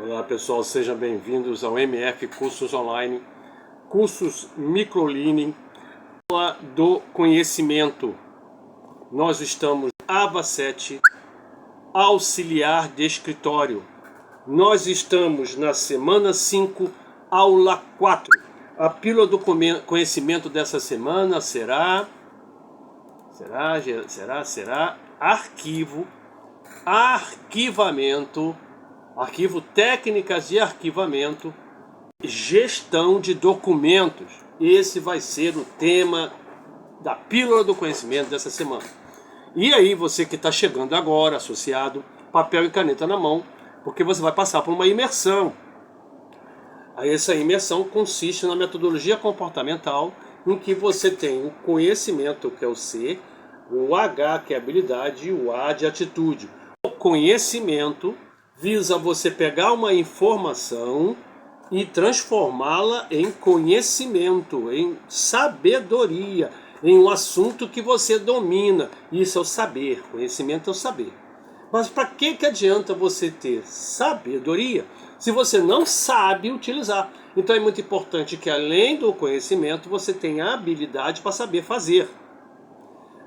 Olá pessoal, sejam bem-vindos ao MF Cursos Online, cursos Microlearning do Conhecimento. Nós estamos AVA 7, auxiliar de escritório. Nós estamos na semana 5, aula 4. A pílula do conhecimento dessa semana será arquivamento, arquivo, técnicas de arquivamento, gestão de documentos. Esse vai ser o tema da pílula do conhecimento dessa semana. E aí você que está chegando agora, associado, papel e caneta na mão, porque você vai passar por uma imersão. Essa imersão consiste na metodologia comportamental, em que você tem o conhecimento, que é o C, o H, que é habilidade, e o A de atitude. O conhecimento visa você pegar uma informação e transformá-la em conhecimento, em sabedoria, em um assunto que você domina. Isso é o saber, conhecimento é o saber. Mas para que adianta você ter sabedoria se você não sabe utilizar? Então é muito importante que, além do conhecimento, você tenha a habilidade para saber fazer.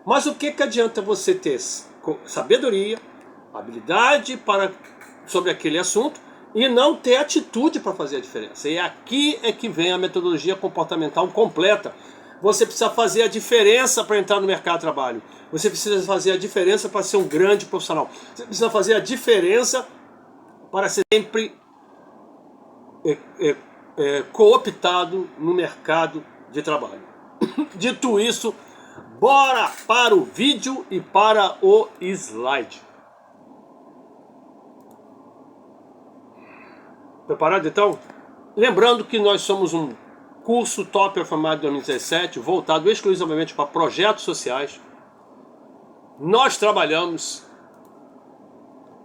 Mas o que adianta você ter sabedoria, habilidade sobre aquele assunto e não ter atitude para fazer a diferença? E aqui é que vem a metodologia comportamental completa. Você precisa fazer a diferença para entrar no mercado de trabalho. Você precisa fazer a diferença para ser um grande profissional. Você precisa fazer a diferença para ser sempre cooptado no mercado de trabalho. Dito isso, bora para o vídeo e para o slide. Preparado então? Lembrando que nós somos um curso Top Performance 2017, voltado exclusivamente para projetos sociais. Nós trabalhamos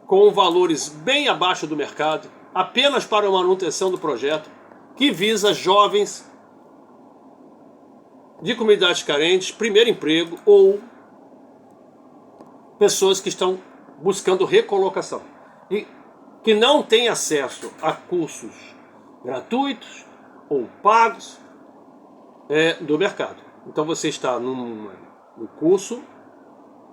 com valores bem abaixo do mercado, apenas para a manutenção do projeto, que visa jovens de comunidades carentes, primeiro emprego, ou pessoas que estão buscando recolocação e que não têm acesso a cursos gratuitos ou pagos do mercado. Então você está num curso,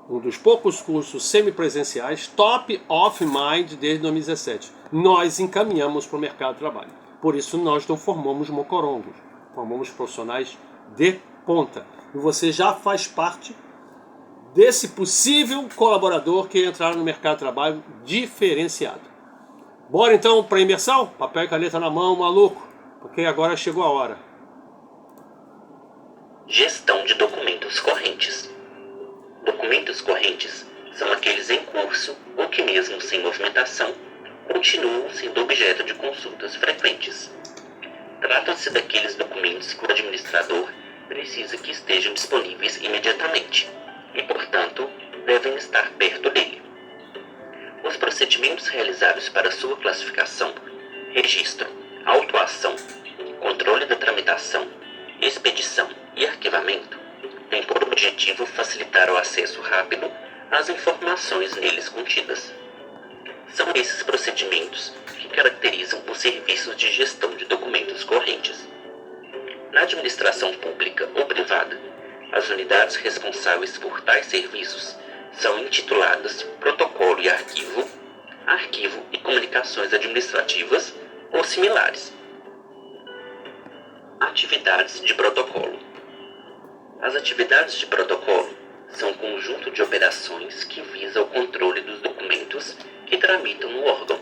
um dos poucos cursos semipresenciais, Top of Mind desde 2017. Nós encaminhamos para o mercado de trabalho. Por isso nós não formamos mocorongos, formamos profissionais de ponta. E você já faz parte desse possível colaborador que entrar no mercado de trabalho diferenciado. Bora então para a imersão? Papel e caneta na mão, maluco, porque agora chegou a hora. Gestão de documentos correntes. Documentos correntes são aqueles em curso ou que, mesmo sem movimentação, continuam sendo objeto de consultas frequentes. Trata-se daqueles documentos que o administrador precisa que estejam disponíveis imediatamente e, portanto, devem estar perto dele. Os procedimentos realizados para sua classificação, registro, autuação, controle da tramitação, expedição e arquivamento têm por objetivo facilitar o acesso rápido às informações neles contidas. São esses procedimentos que caracterizam os serviços de gestão de documentos correntes. Na administração pública ou privada, as unidades responsáveis por tais serviços são intituladas Protocolo e Arquivo, Arquivo e Comunicações Administrativas ou similares. Atividades de protocolo. As atividades de protocolo são um conjunto de operações que visa o controle dos documentos que tramitam no órgão,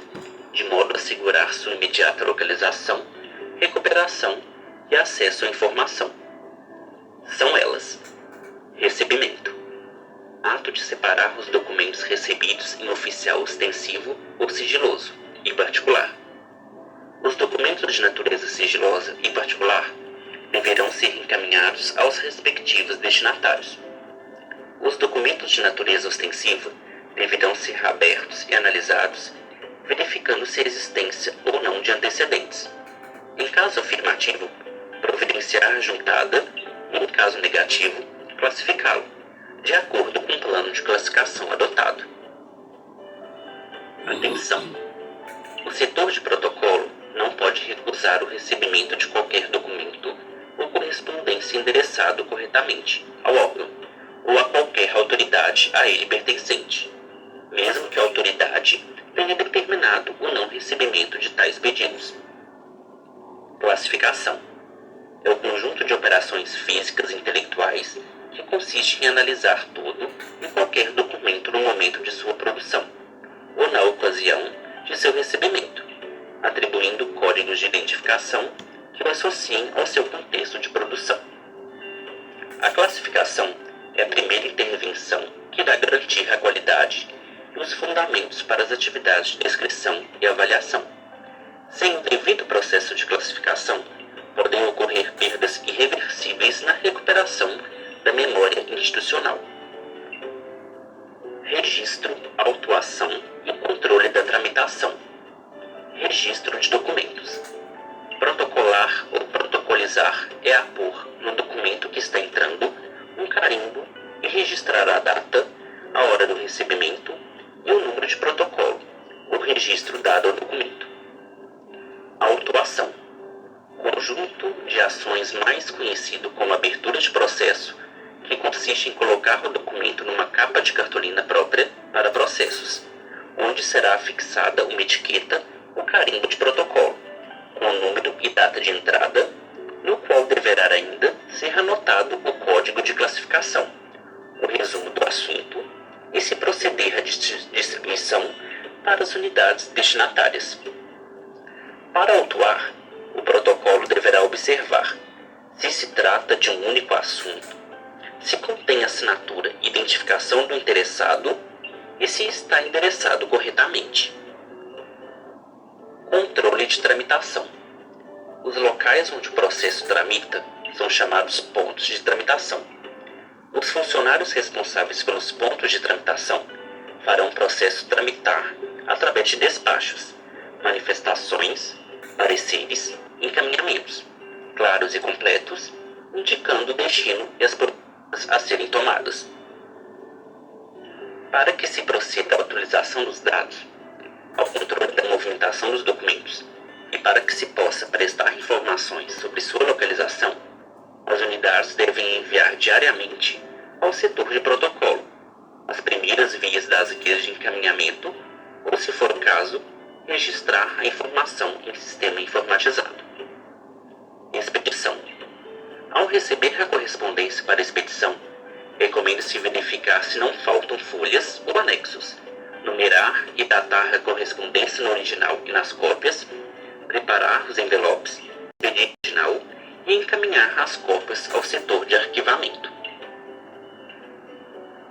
de modo a assegurar sua imediata localização, recuperação e acesso à informação. São elas: recebimento, ato de separar os documentos recebidos em oficial ostensivo ou sigiloso e particular. Os documentos de natureza sigilosa e particular deverão ser encaminhados aos respectivos destinatários. Os documentos de natureza ostensiva deverão ser abertos e analisados, verificando se a existência ou não de antecedentes. Em caso afirmativo, providenciar a juntada e, em caso negativo, classificá-lo, de acordo com o plano de classificação adotado. Atenção! Os setor de protocolo não pode recusar o recebimento de qualquer documento ou correspondência endereçado corretamente ao órgão ou a qualquer autoridade a ele pertencente, mesmo que a autoridade tenha determinado o não recebimento de tais pedidos. Classificação é o conjunto de operações físicas e intelectuais que consiste em analisar todo e qualquer documento no momento de sua produção ou na ocasião de seu recebimento, atribuindo códigos de identificação que o associem ao seu contexto de produção. A classificação é a primeira intervenção que irá garantir a qualidade e os fundamentos para as atividades de descrição e avaliação. Sem o devido processo de classificação, podem ocorrer perdas irreversíveis na recuperação da memória institucional. Registro, autuação e controle da tramitação. Registro de documentos. Protocolar ou protocolizar é apor no documento que está entrando um carimbo e registrar a data, a hora do recebimento e o número de protocolo, o registro dado ao documento. Autuação. Conjunto de ações mais conhecido como abertura de processo, que consiste em colocar o documento numa capa de cartolina própria para processos, onde será fixada uma etiqueta ou carimbo de protocolo, com o número e data de entrada, no qual deverá ainda ser anotado o código de classificação, o resumo do assunto e se proceder à distribuição para as unidades destinatárias. Para autuar, o protocolo deverá observar se se trata de um único assunto, se contém assinatura e identificação do interessado e se está endereçado corretamente. Controle de tramitação. Os locais onde o processo tramita são chamados pontos de tramitação. Os funcionários responsáveis pelos pontos de tramitação farão o processo tramitar através de despachos, manifestações, pareceres e encaminhamentos, claros e completos, indicando o destino e as providências a serem tomadas. Para que se proceda à utilização dos dados, ao controle da movimentação dos documentos e para que se possa prestar informações sobre sua localização, as unidades devem enviar diariamente ao setor de protocolo as primeiras vias das guias de encaminhamento ou, se for o caso, registrar a informação em sistema informatizado. Expedição. Ao receber a correspondência para expedição, recomenda-se verificar se não faltam folhas ou anexos, numerar e datar a correspondência no original e nas cópias, preparar os envelopes, expedir o original e encaminhar as cópias ao setor de arquivamento.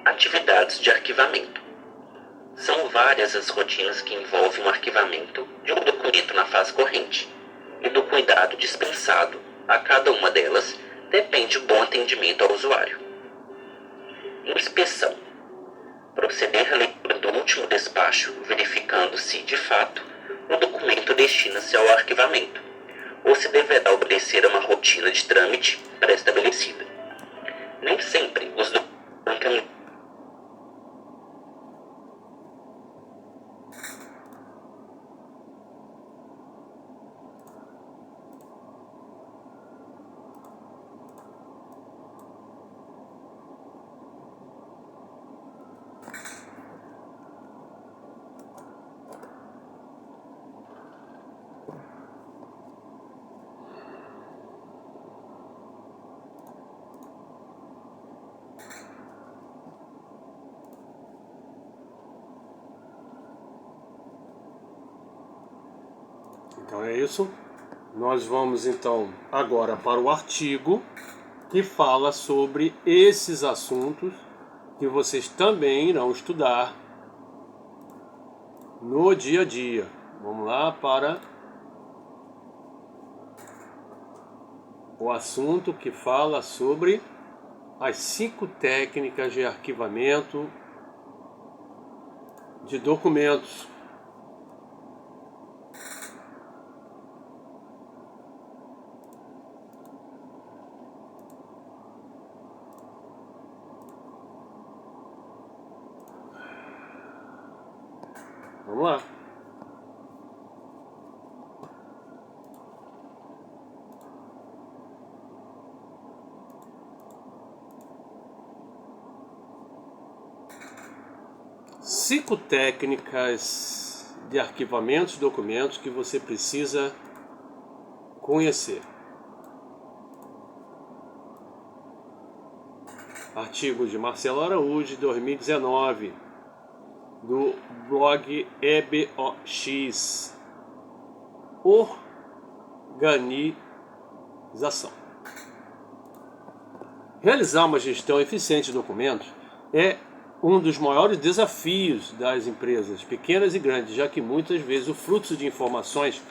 Atividades de arquivamento. São várias as rotinas que envolvem o arquivamento de um documento na fase corrente, e do cuidado dispensado a cada uma delas depende o bom atendimento ao usuário. Inspeção. Proceder à leitura do último despacho, verificando se, de fato, o documento destina-se ao arquivamento, ou se deverá obedecer a uma rotina de trâmite pré-estabelecida. Nem sempre os documentos são encaminhados. Então é isso. Nós vamos então agora para o artigo que fala sobre esses assuntos que vocês também irão estudar no dia a dia. Vamos lá para o assunto que fala sobre as 5 técnicas de arquivamento de documentos. Vamos lá. 5 técnicas de arquivamento de documentos que você precisa conhecer. Artigo de Marcelo Araújo, 2019, do blog EBOX. Organização. Realizar uma gestão eficiente de documentos é um dos maiores desafios das empresas, pequenas e grandes, já que muitas vezes o fluxo de informações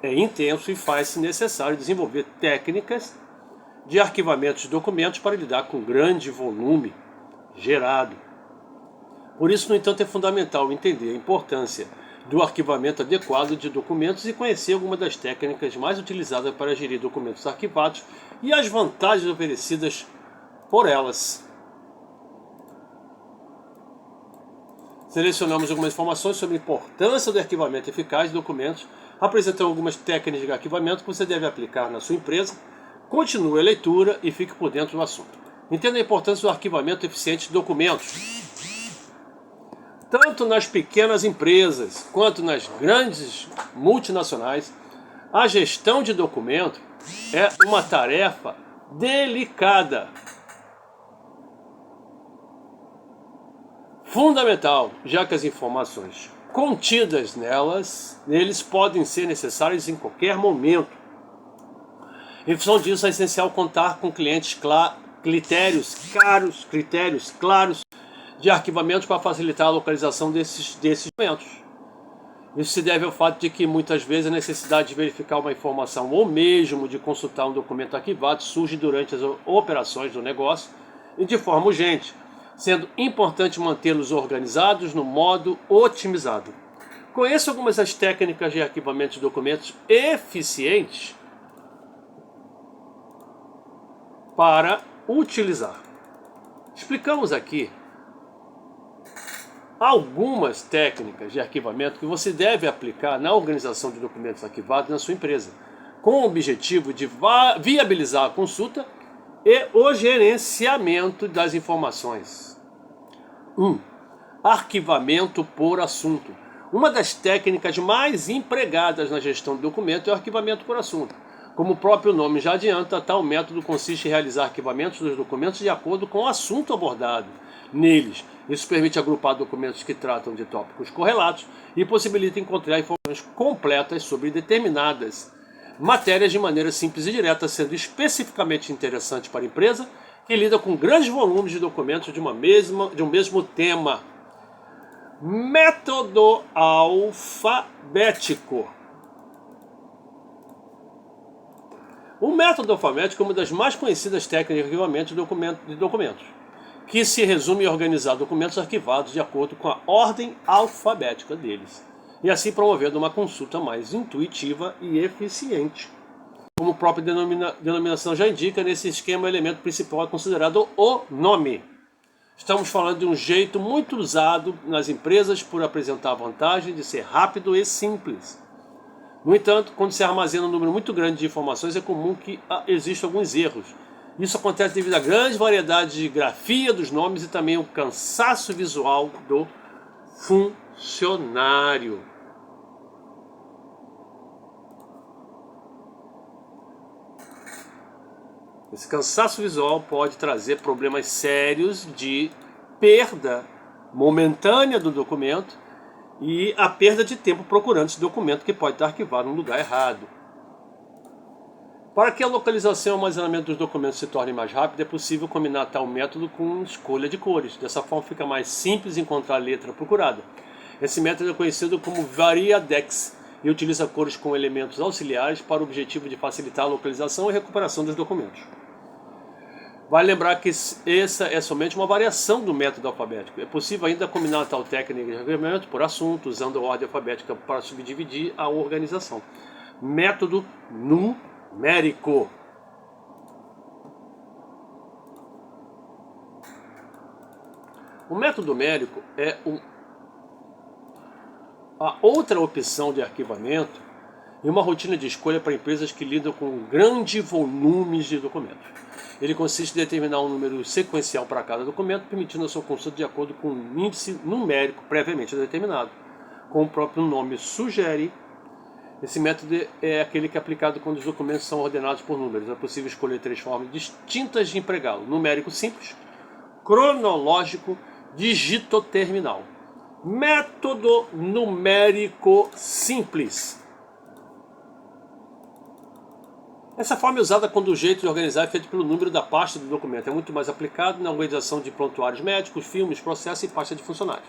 é intenso e faz-se necessário desenvolver técnicas de arquivamento de documentos para lidar com grande volume gerado. Por isso, no entanto, é fundamental entender a importância do arquivamento adequado de documentos e conhecer algumas das técnicas mais utilizadas para gerir documentos arquivados e as vantagens oferecidas por elas. Selecionamos algumas informações sobre a importância do arquivamento eficaz de documentos, apresentando algumas técnicas de arquivamento que você deve aplicar na sua empresa. Continue a leitura e fique por dentro do assunto. Entenda a importância do arquivamento eficiente de documentos. Tanto nas pequenas empresas quanto nas grandes multinacionais, a gestão de documentos é uma tarefa delicada, fundamental, já que as informações contidas neles podem ser necessárias em qualquer momento. Em função disso, é essencial contar com critérios claros de arquivamento para facilitar a localização desses documentos. Isso se deve ao fato de que muitas vezes a necessidade de verificar uma informação ou mesmo de consultar um documento arquivado surge durante as operações do negócio e de forma urgente, sendo importante mantê-los organizados no modo otimizado. Conheça algumas das técnicas de arquivamento de documentos eficientes para utilizar. Explicamos aqui algumas técnicas de arquivamento que você deve aplicar na organização de documentos arquivados na sua empresa, com o objetivo de viabilizar a consulta e o gerenciamento das informações. 1. Arquivamento por assunto. Uma das técnicas mais empregadas na gestão de documento é o arquivamento por assunto. Como o próprio nome já adianta, tal método consiste em realizar arquivamentos dos documentos de acordo com o assunto abordado neles. Isso permite agrupar documentos que tratam de tópicos correlatos e possibilita encontrar informações completas sobre determinadas matérias de maneira simples e direta, sendo especificamente interessante para a empresa que lida com grandes volumes de documentos de um mesmo tema. Método alfabético. O método alfabético é uma das mais conhecidas técnicas de arquivamento de documentos, que se resume em organizar documentos arquivados de acordo com a ordem alfabética deles, e assim promovendo uma consulta mais intuitiva e eficiente. Como a própria denominação já indica, nesse esquema o elemento principal é considerado o nome. Estamos falando de um jeito muito usado nas empresas por apresentar a vantagem de ser rápido e simples. No entanto, quando se armazena um número muito grande de informações, é comum que existam alguns erros. Isso acontece devido à grande variedade de grafia dos nomes e também ao cansaço visual do funcionário. Esse cansaço visual pode trazer problemas sérios de perda momentânea do documento e a perda de tempo procurando esse documento que pode estar arquivado no lugar errado. Para que a localização e o armazenamento dos documentos se torne mais rápido, é possível combinar tal método com escolha de cores. Dessa forma fica mais simples encontrar a letra procurada. Esse método é conhecido como Variadex e utiliza cores com elementos auxiliares para o objetivo de facilitar a localização e recuperação dos documentos. Vale lembrar que essa é somente uma variação do método alfabético. É possível ainda combinar tal técnica de arquivamento por assunto, usando a ordem alfabética para subdividir a organização. Método numérico. O método numérico é a outra opção de arquivamento e uma rotina de escolha para empresas que lidam com grandes volumes de documentos. Ele consiste em determinar um número sequencial para cada documento, permitindo a sua consulta de acordo com um índice numérico previamente determinado. Como o próprio nome sugere, esse método é aquele que é aplicado quando os documentos são ordenados por números. É possível escolher 3 formas distintas de empregá-lo: numérico simples, cronológico, digitoterminal. Método numérico simples. Essa forma é usada quando o jeito de organizar é feito pelo número da pasta do documento. É muito mais aplicado na organização de prontuários médicos, filmes, processos e pasta de funcionários.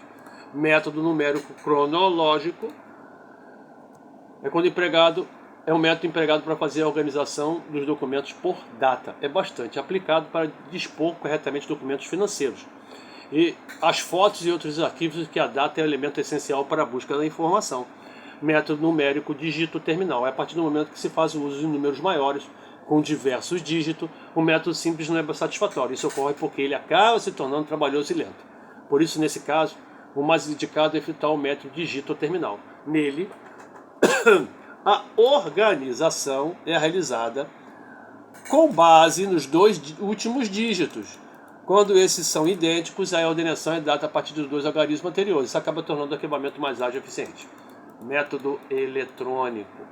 Método numérico cronológico é um método empregado para fazer a organização dos documentos por data. É bastante aplicado para dispor corretamente documentos financeiros e as fotos e outros arquivos que a data é um elemento essencial para a busca da informação. Método numérico digitoterminal. É a partir do momento que se faz o uso de números maiores, com diversos dígitos, o método simples não é satisfatório. Isso ocorre porque ele acaba se tornando trabalhoso e lento. Por isso, nesse caso, o mais indicado é efetuar o método digitoterminal. Nele, a organização é realizada com base nos 2 últimos dígitos. Quando esses são idênticos, a ordenação é dada a partir dos 2 algarismos anteriores. Isso acaba tornando o arquivamento mais ágil e eficiente. Método eletrônico.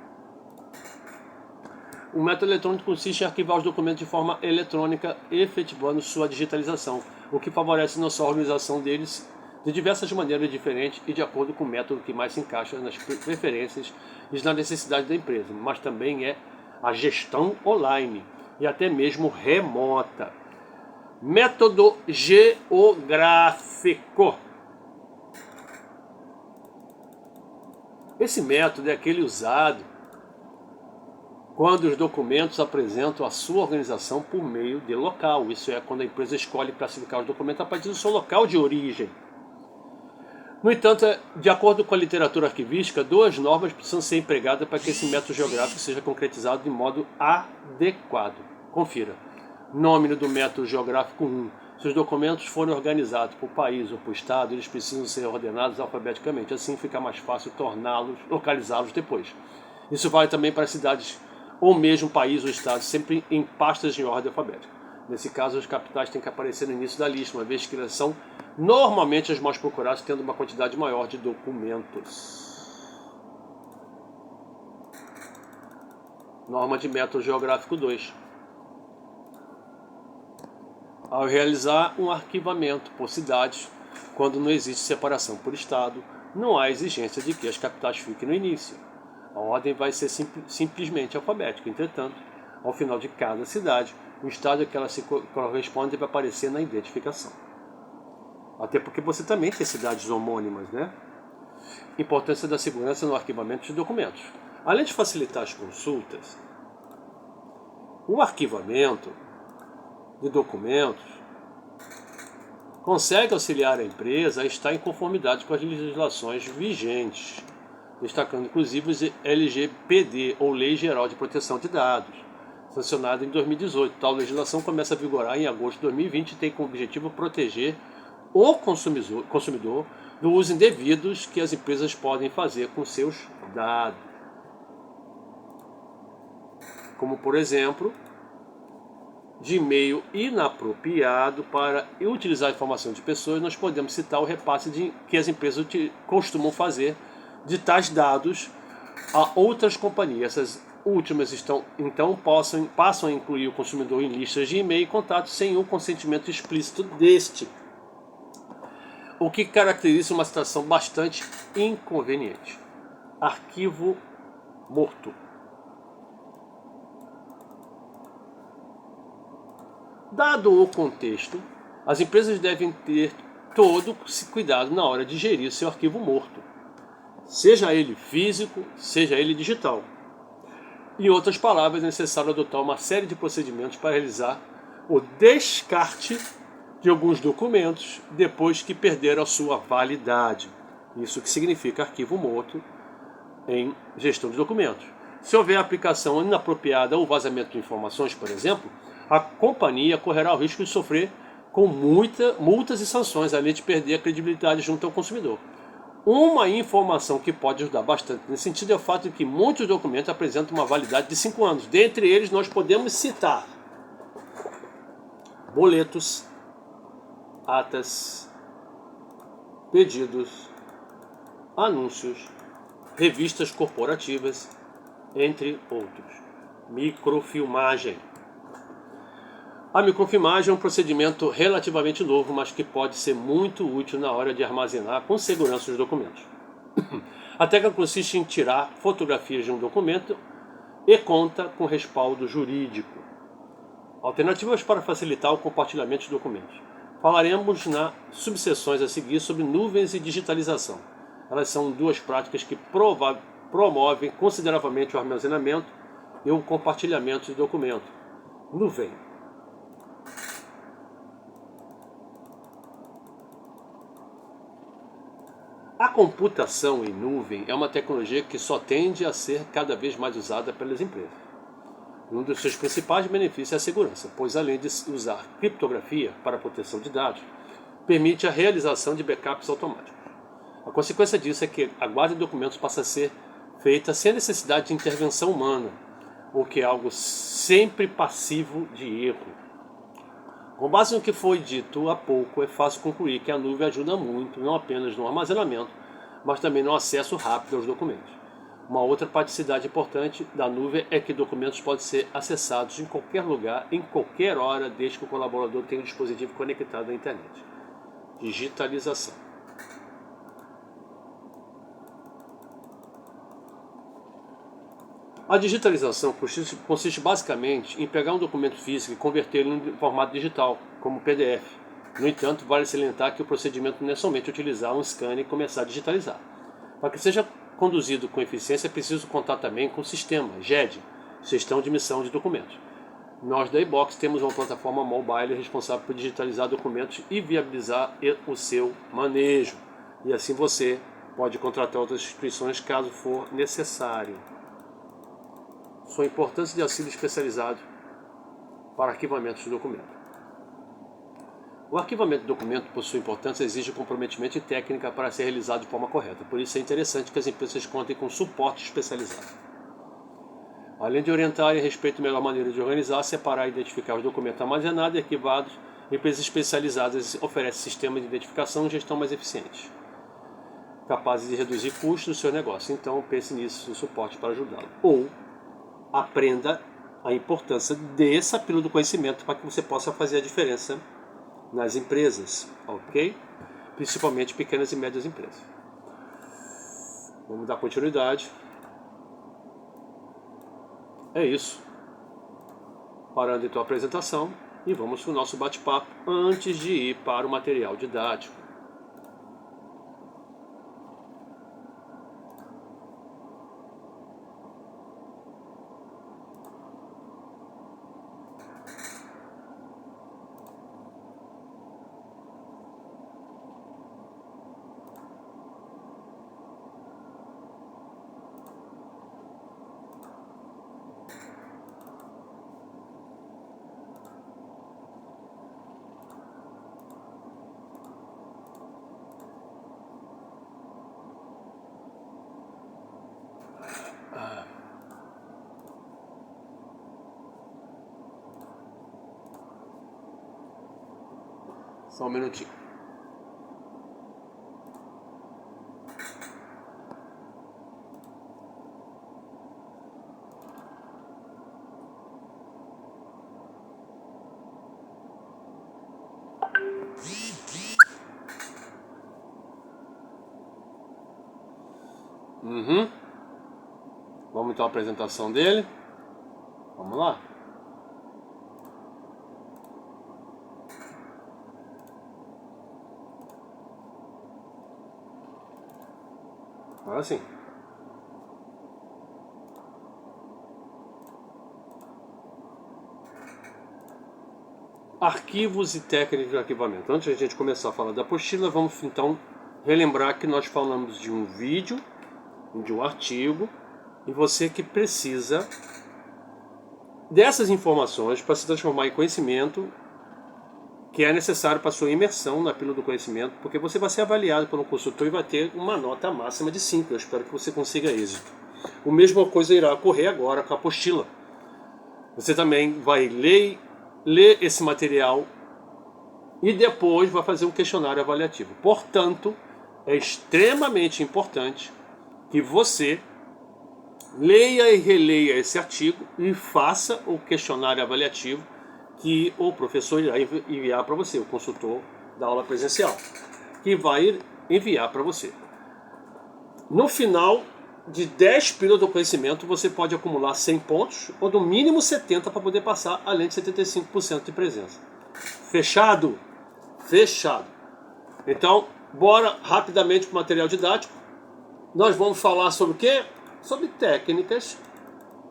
O método eletrônico consiste em arquivar os documentos de forma eletrônica, efetivando sua digitalização, o que favorece não só a organização deles de diversas maneiras diferentes e de acordo com o método que mais se encaixa nas preferências e na necessidade da empresa, mas também é a gestão online e até mesmo remota. Método geográfico. Esse método é aquele usado quando os documentos apresentam a sua organização por meio de local. Isso é quando a empresa escolhe classificar os documentos a partir do seu local de origem. No entanto, de acordo com a literatura arquivística, 2 normas precisam ser empregadas para que esse método geográfico seja concretizado de modo adequado. Confira. Nome do método geográfico 1. Se os documentos forem organizados por país ou por estado, eles precisam ser ordenados alfabeticamente. Assim fica mais fácil localizá-los depois. Isso vale também para cidades ou mesmo país ou estado, sempre em pastas em ordem alfabética. Nesse caso, as capitais têm que aparecer no início da lista, uma vez que elas são normalmente as mais procuradas, tendo uma quantidade maior de documentos. Norma de método geográfico 2. Ao realizar um arquivamento por cidades, quando não existe separação por estado, não há exigência de que as capitais fiquem no início. A ordem vai ser simplesmente alfabética. Entretanto, ao final de cada cidade, o estado a que ela se corresponde vai aparecer na identificação. Até porque você também tem cidades homônimas, né? Importância da segurança no arquivamento de documentos. Além de facilitar as consultas, o arquivamento de documentos consegue auxiliar a empresa a estar em conformidade com as legislações vigentes, destacando inclusive os LGPD, ou Lei Geral de Proteção de Dados, sancionada em 2018. Tal legislação começa a vigorar em agosto de 2020 e tem como objetivo proteger o consumidor do uso indevido que as empresas podem fazer com seus dados. Como, por exemplo, de e-mail inapropriado para utilizar a informação de pessoas. Nós podemos citar o repasse que as empresas costumam fazer de tais dados a outras companhias. Essas últimas então passam a incluir o consumidor em listas de e-mail e contatos sem o consentimento explícito deste, o que caracteriza uma situação bastante inconveniente. Arquivo morto. Dado o contexto, as empresas devem ter todo esse cuidado na hora de gerir seu arquivo morto, seja ele físico, seja ele digital. Em outras palavras, é necessário adotar uma série de procedimentos para realizar o descarte de alguns documentos depois que perderam a sua validade. Isso que significa arquivo morto em gestão de documentos. Se houver aplicação inapropriada ou vazamento de informações, por exemplo, a companhia correrá o risco de sofrer com multas e sanções, além de perder a credibilidade junto ao consumidor. Uma informação que pode ajudar bastante nesse sentido é o fato de que muitos documentos apresentam uma validade de 5 anos. Dentre eles, nós podemos citar boletos, atas, pedidos, anúncios, revistas corporativas, entre outros. Microfilmagem. A microfilmagem é um procedimento relativamente novo, mas que pode ser muito útil na hora de armazenar com segurança os documentos. A técnica consiste em tirar fotografias de um documento e conta com respaldo jurídico. Alternativas para facilitar o compartilhamento de documentos. Falaremos nas subseções a seguir sobre nuvens e digitalização. Elas são duas práticas que promovem consideravelmente o armazenamento e o compartilhamento de documentos. Nuvem. A computação em nuvem é uma tecnologia que só tende a ser cada vez mais usada pelas empresas. Um dos seus principais benefícios é a segurança, pois além de usar criptografia para a proteção de dados, permite a realização de backups automáticos. A consequência disso é que a guarda de documentos passa a ser feita sem a necessidade de intervenção humana, o que é algo sempre passivo de erro. Com base no que foi dito há pouco, é fácil concluir que a nuvem ajuda muito, não apenas no armazenamento, mas também no acesso rápido aos documentos. Uma outra praticidade importante da nuvem é que documentos podem ser acessados em qualquer lugar, em qualquer hora, desde que o colaborador tenha um dispositivo conectado à internet. Digitalização. A digitalização consiste basicamente em pegar um documento físico e convertê-lo em formato digital, como PDF. No entanto, vale salientar que o procedimento não é somente utilizar um scanner e começar a digitalizar. Para que seja conduzido com eficiência, é preciso contar também com o sistema GED, Gestão de Emissão de Documentos. Nós da iBox temos uma plataforma mobile responsável por digitalizar documentos e viabilizar o seu manejo. E assim você pode contratar outras instituições caso for necessário. Sua importância de auxílio especializado para arquivamento de documentos. O arquivamento de documento, por sua importância, exige comprometimento e técnica para ser realizado de forma correta. Por isso é interessante que as empresas contem com suporte especializado. Além de orientar a respeito da melhor maneira de organizar, separar e identificar os documentos armazenados e arquivados, empresas especializadas oferecem sistemas de identificação e gestão mais eficientes, capazes de reduzir custos do seu negócio. Então pense nisso, no suporte para ajudá-lo. Ou aprenda a importância dessa pílula do conhecimento para que você possa fazer a diferença nas empresas, ok? Principalmente pequenas e médias empresas. Vamos dar continuidade. É isso. Parando então a apresentação e vamos para o nosso bate-papo antes de ir para o material didático. Só um minutinho. Vamos então à apresentação dele. Vamos lá. Agora sim. Arquivos e técnicas de arquivamento. Antes de a gente começar a falar da apostila, vamos então relembrar que nós falamos de um vídeo, de um artigo, e você que precisa dessas informações para se transformar em conhecimento, que é necessário para a sua imersão na pílula do conhecimento, porque você vai ser avaliado por um consultor e vai ter uma nota máxima de 5. Eu espero que você consiga êxito. A mesma coisa irá ocorrer agora com a apostila. Você também vai ler esse material e depois vai fazer um questionário avaliativo. Portanto, é extremamente importante que você leia e releia esse artigo e faça o questionário avaliativo que o professor irá enviar para você, o consultor da aula presencial, que vai enviar para você. No final de 10 pílulas do conhecimento, você pode acumular 100 pontos, ou no mínimo 70 para poder passar, além de 75% de presença. Fechado? Fechado. Então, bora rapidamente para o material didático. Nós vamos falar sobre o quê? Sobre técnicas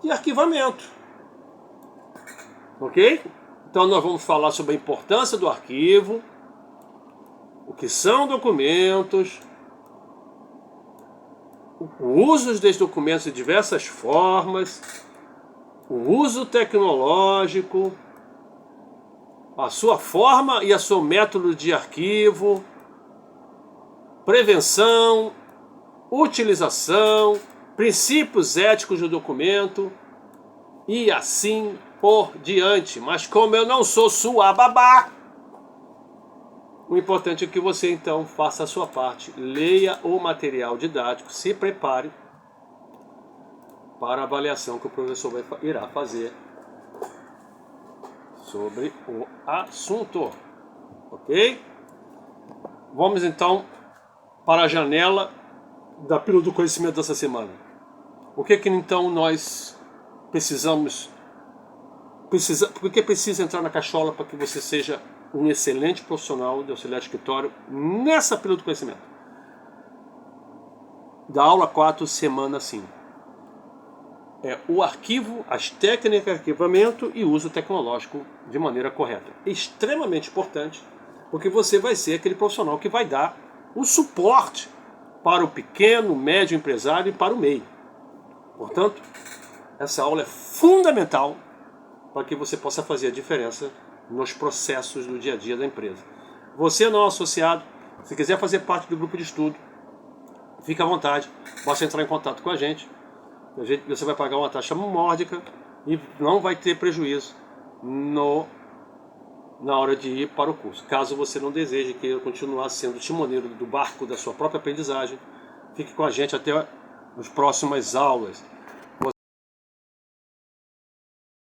de arquivamento. Ok? Então nós vamos falar sobre a importância do arquivo, o que são documentos, o uso dos documentos de diversas formas, o uso tecnológico, a sua forma e o seu método de arquivo, prevenção, utilização, princípios éticos do documento e assim por diante. Mas como eu não sou sua babá, o importante é que você então faça a sua parte, leia o material didático, se prepare para a avaliação que o professor irá fazer sobre o assunto, ok? Vamos então para a janela da pílula do conhecimento dessa semana. O que então nós precisamos? Porque precisa entrar na cachola para que você seja um excelente profissional de auxiliar de escritório nessa pílula do conhecimento. Da aula 4, semana 5. É o arquivo, as técnicas de arquivamento e uso tecnológico de maneira correta. Extremamente importante, porque você vai ser aquele profissional que vai dar o suporte para o pequeno, médio empresário e para o MEI. Portanto, essa aula é fundamental para que você possa fazer a diferença nos processos do dia a dia da empresa. Você não associado, se quiser fazer parte do grupo de estudo, fique à vontade, basta entrar em contato com a gente. Você vai pagar uma taxa módica e não vai ter prejuízo na hora de ir para o curso. Caso você não deseje queira continuar sendo timoneiro do barco da sua própria aprendizagem, fique com a gente até as próximas aulas.